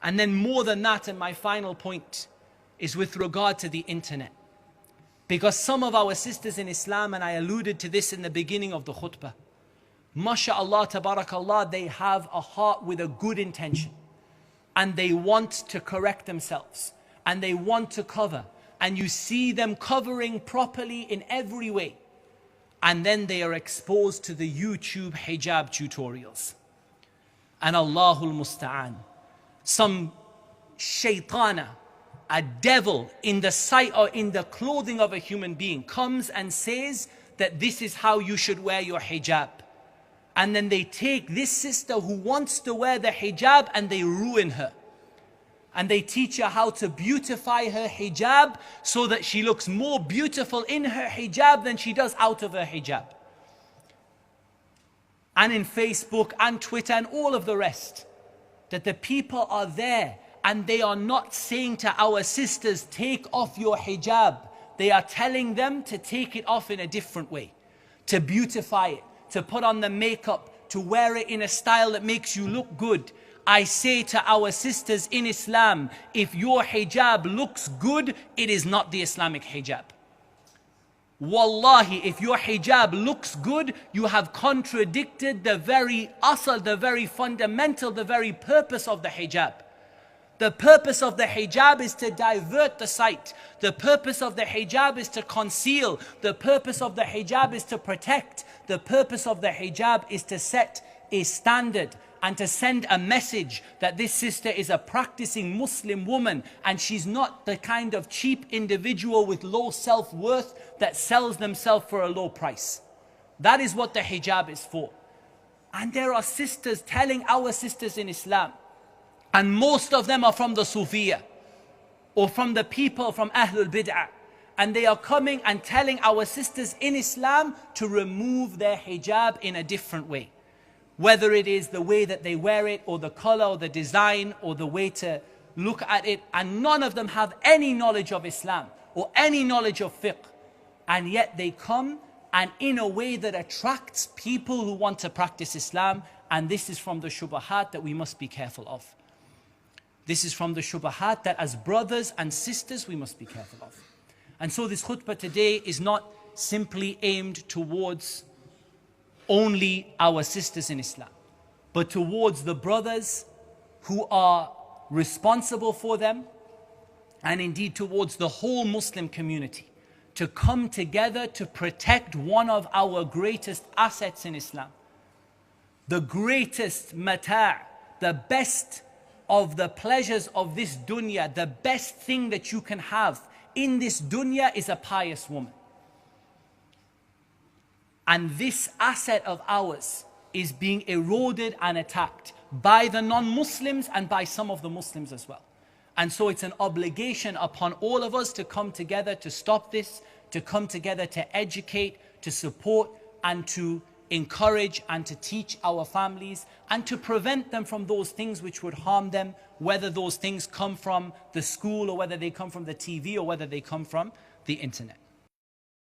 And then more than that, and my final point, is with regard to the internet. Because some of our sisters in Islam, and I alluded to this in the beginning of the khutbah, MashaAllah, tabarakallah, they have a heart with a good intention. And they want to correct themselves. And they want to cover. And you see them covering properly in every way. And then they are exposed to the YouTube hijab tutorials. And Allahul Musta'an. Some shaitana, a devil in the sight or in the clothing of a human being comes and says that this is how you should wear your hijab. And then they take this sister who wants to wear the hijab and they ruin her. And they teach her how to beautify her hijab so that she looks more beautiful in her hijab than she does out of her hijab. And in Facebook and Twitter and all of the rest, that the people are there and they are not saying to our sisters, take off your hijab. They are telling them to take it off in a different way, to beautify it, to put on the makeup, to wear it in a style that makes you look good. I say to our sisters in Islam, if your hijab looks good, it is not the Islamic hijab. Wallahi, if your hijab looks good, you have contradicted the very asal, the very fundamental, the very purpose of the hijab. The purpose of the hijab is to divert the sight. The purpose of the hijab is to conceal. The purpose of the hijab is to protect. The purpose of the hijab is to set a standard and to send a message that this sister is a practicing Muslim woman and she's not the kind of cheap individual with low self-worth that sells themselves for a low price. That is what the hijab is for. And there are sisters telling our sisters in Islam, and most of them are from the Sufiya or from the people from Ahlul Bid'ah, and they are coming and telling our sisters in Islam to remove their hijab in a different way. Whether it is the way that they wear it, or the color, or the design, or the way to look at it. And none of them have any knowledge of Islam, or any knowledge of fiqh. And yet they come, and in a way that attracts people who want to practice Islam. And this is from the shubahat that we must be careful of. This is from the shubahat that as brothers and sisters we must be careful of. And so this khutbah today is not simply aimed towards only our sisters in Islam, but towards the brothers who are responsible for them, and indeed towards the whole Muslim community, to come together to protect one of our greatest assets in Islam. The greatest mata', the best of the pleasures of this dunya, the best thing that you can have in this dunya is a pious woman. And this asset of ours is being eroded and attacked by the non-Muslims and by some of the Muslims as well. And so it's an obligation upon all of us to come together to stop this, to come together to educate, to support, and to encourage and to teach our families, and to prevent them from those things which would harm them, whether those things come from the school, or whether they come from the TV, or whether they come from the internet.